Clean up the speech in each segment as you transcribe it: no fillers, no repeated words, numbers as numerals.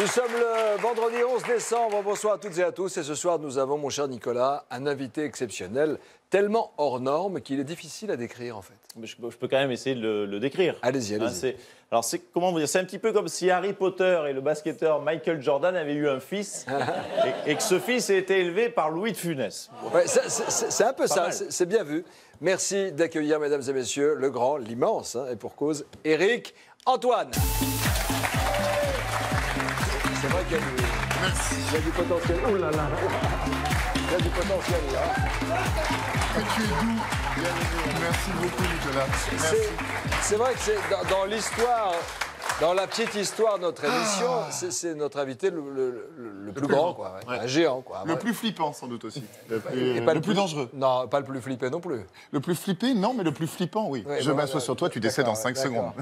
Nous sommes le vendredi 11 décembre. Bonsoir à toutes et à tous. Et ce soir, nous avons, mon cher Nicolas, un invité exceptionnel, tellement hors norme qu'il est difficile à décrire, en fait. Mais je peux quand même essayer de le décrire. Allez-y, allez-y. Alors, comment vous dire, c'est un petit peu comme si Harry Potter et le basketteur Michael Jordan avaient eu un fils et que ce fils ait été élevé par Louis de Funès. Ouais, c'est un peu ça, c'est bien vu. Merci d'accueillir, mesdames et messieurs, le grand, l'immense, et pour cause, Éric Antoine. C'est vrai qu'il y a du potentiel. Oh là là. Il y a du potentiel, là. Tu es doux. Merci beaucoup, Nicolas. C'est vrai que c'est dans l'histoire, dans la petite histoire de notre émission, c'est notre invité le plus grand, quoi. Ouais. Un géant, quoi. Le plus flippant, sans doute aussi. Et Le plus dangereux. Non, pas le plus flippé non plus. Le plus flippé, non, mais le plus flippant, oui. Je m'assois sur toi, tu décèdes en 5 secondes.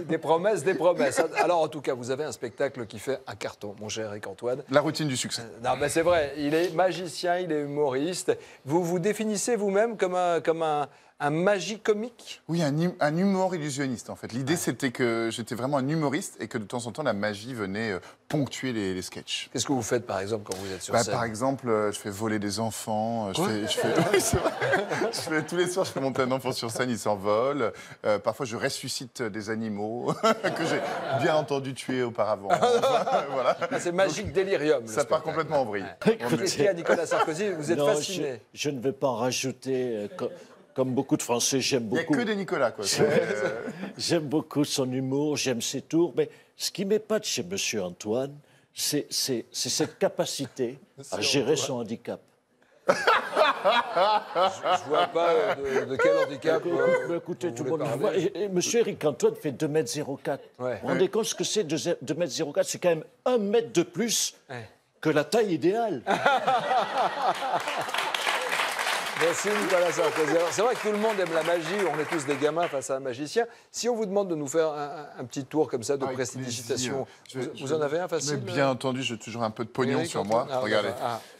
Des promesses, des promesses. Alors, en tout cas, vous avez un spectacle qui fait un carton, mon cher Éric Antoine. La routine du succès. Non, mais c'est vrai, il est magicien, il est humoriste. Vous vous définissez vous-même comme un magicomique? Oui, un humour illusionniste, en fait. L'idée, c'était que j'étais vraiment un humoriste et que de temps en temps, la magie venait ponctuer les sketchs. Qu'est-ce que vous faites, par exemple, quand vous êtes sur scène? Par exemple, je fais voler des enfants. Oui, c'est vrai. Tous les soirs, je fais monter un enfant sur scène, il s'envole. Parfois, je ressuscite des animaux que j'ai bien entendu tuer auparavant. Voilà. C'est magique délirium. Ça part complètement en vrille. Vous étiez à Nicolas Sarkozy, vous êtes fasciné. Je ne vais pas en rajouter. Comme beaucoup de Français, j'aime beaucoup. Il n'y a que des Nicolas, quoi. J'aime beaucoup son humour, j'aime ses tours. Mais ce qui m'épate chez M. Antoine, c'est cette capacité à gérer son handicap. Je vois pas de quel handicap. Écoutez, tout le monde le voit. Et M. Éric Antoine fait 2,04 m. Ouais. Vous vous rendez compte ce que c'est 2,04 m? C'est quand même 1 mètre de plus que la taille idéale. Merci Nicolas Sarkozy. C'est vrai que tout le monde aime la magie, on est tous des gamins face à un magicien. Si on vous demande de nous faire un petit tour comme ça de prestidigitation, vous en avez un facile? Bien entendu, j'ai toujours un peu de pognon sur moi. Regardez.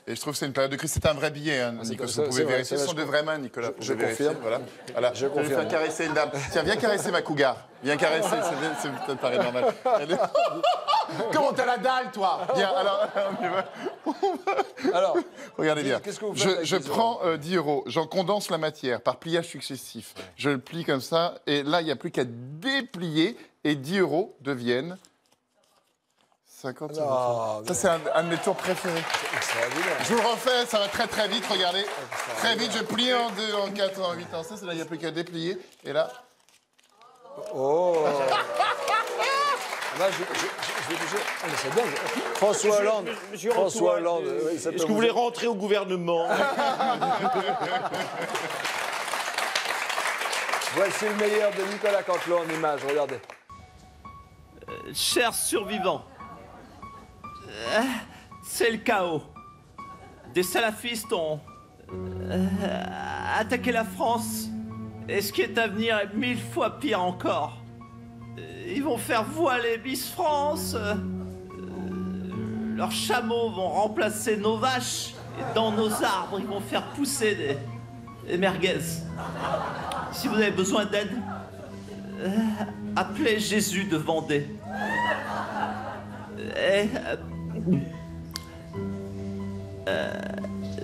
Et je trouve que c'est une période de crise. C'est un vrai billet, hein, Nicolas. Vous pouvez vérifier. Ce sont de vraies mains, Nicolas. Je confirme. Voilà. Je vais faire caresser une dame. Tiens, viens caresser ma cougar. Viens caresser, ça me paraît normal. Comment t'as la dalle, toi? Bien, alors, on y va. Alors, regardez bien. Qu'est-ce que vous faites? Je prends 10 €, j'en condense la matière par pliage successif. Je le plie comme ça, et là, il n'y a plus qu'à déplier, et 10 € deviennent 50 €. Ça, c'est un de mes tours préférés. Je vous le refais, ça va très très vite, regardez. Très vite, je plie en 2, en 4, en 8, en 6, là, il n'y a plus qu'à déplier, et là... Oh. Là, je vais bouger. Mais c'est dingue. François Hollande. François Hollande. Est-ce que vous voulez rentrer au gouvernement? Voici le meilleur de Nicolas Canteloup en image. Regardez. Chers survivants, c'est le chaos. Des salafistes ont attaqué la France. Et ce qui est à venir est 1000 fois pire encore. Ils vont faire voiler Miss France. Leurs chameaux vont remplacer nos vaches. Et dans nos arbres, ils vont faire pousser des merguez. Si vous avez besoin d'aide, appelez Jésus de Vendée.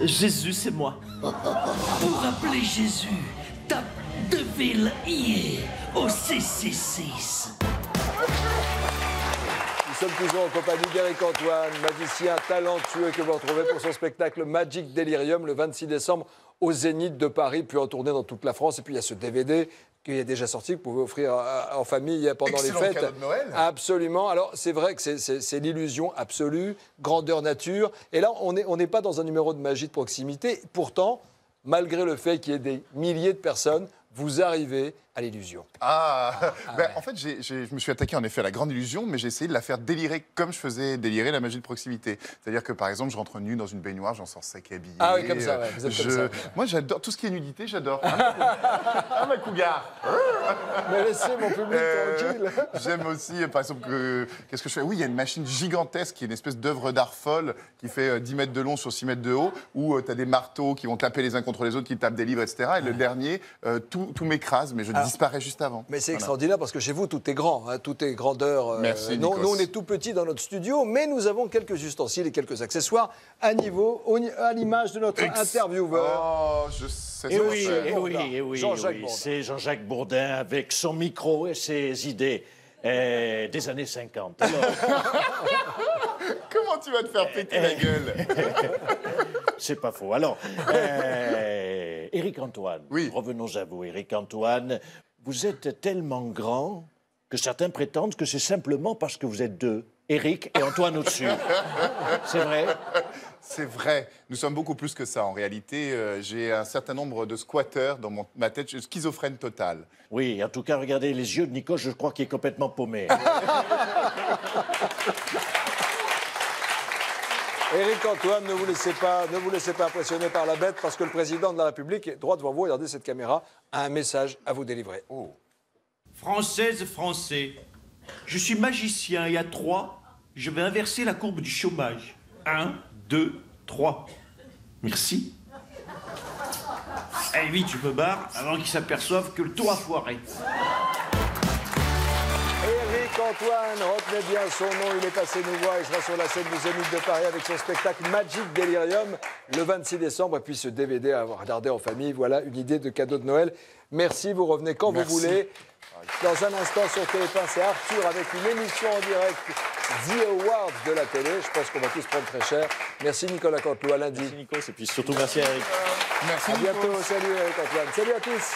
Jésus, c'est moi. Pour appeler Jésus, tape Deville au 666. Nous sommes toujours en compagnie d'Éric Antoine, magicien talentueux que vous retrouvez pour son spectacle Magic Delirium le 26 décembre au Zénith de Paris, puis en tournée dans toute la France. Et puis il y a ce DVD qui est déjà sorti, que vous pouvez offrir en famille pendant les fêtes. Cadeau de Noël. Absolument. Alors c'est vrai que c'est l'illusion absolue, grandeur nature. Et là, on n'est pas dans un numéro de magie de proximité. Pourtant, malgré le fait qu'il y ait des milliers de personnes, vous arrivez à l'illusion. En fait, je me suis attaqué en effet à la grande illusion, mais j'ai essayé de la faire délirer comme je faisais délirer la magie de proximité. C'est-à-dire que, par exemple, je rentre nu dans une baignoire, j'en sors sec et habillé. Ah oui, comme ça, ouais. Vous êtes comme ça. Moi, j'adore tout ce qui est nudité, j'adore. Ah, ma cougar. Mais laissez mon public tranquille. J'aime aussi, par exemple, qu'est-ce que je fais? Oui, il y a une machine gigantesque qui est une espèce d'œuvre d'art folle qui fait 10 mètres de long sur 6 mètres de haut, où tu as des marteaux qui vont taper les uns contre les autres, qui tapent des livres, etc. Et le dernier, tout m'écrase, mais je dis disparaît juste avant. Mais c'est extraordinaire parce que chez vous, tout est grand, hein, tout est grandeur. Merci, nous, Nikos. on est tout petit dans notre studio, mais nous avons quelques ustensiles et quelques accessoires à l'image de notre intervieweur. Oh, je sais Et ce que oui, c'est. et oui, Jean-Jacques Bourdin. c'est Jean-Jacques Bourdin avec son micro et ses idées des années 50. Alors, Comment tu vas te faire péter la gueule? c'est pas faux. Alors, Éric Antoine, Oui. revenons à vous, Éric Antoine. Vous êtes tellement grand que certains prétendent que c'est simplement parce que vous êtes deux, Éric et Antoine au-dessus. C'est vrai? C'est vrai. Nous sommes beaucoup plus que ça. En réalité, j'ai un certain nombre de squatteurs dans ma tête. Je suis schizophrène total. Oui, en tout cas, regardez les yeux de Nico, je crois qu'il est complètement paumé. Éric Antoine, ne vous laissez pas impressionner par la bête parce que le président de la République, droit devant vous, regardez cette caméra, a un message à vous délivrer. Françaises, Français, je suis magicien et à 3, je vais inverser la courbe du chômage. 1, 2, 3. Merci. Allez, vite, je me barre avant qu'ils s'aperçoivent que le tour a foiré. Éric Antoine, retenez bien son nom, il est passé nous voir, il sera sur la scène du Zénith de Paris avec son spectacle Magic Delirium le 26 décembre et puis ce DVD à regarder en famille, voilà une idée de cadeau de Noël. Merci, vous revenez quand vous voulez. Dans un instant sur TF1, c'est Arthur avec une émission en direct, The Awards de la télé. Je pense qu'on va tous prendre très cher. Merci Nicolas Canteloup, à lundi. Merci Nikos, et puis surtout merci à Eric. Merci, À Nikos. bientôt, salut Éric Antoine. Salut à tous.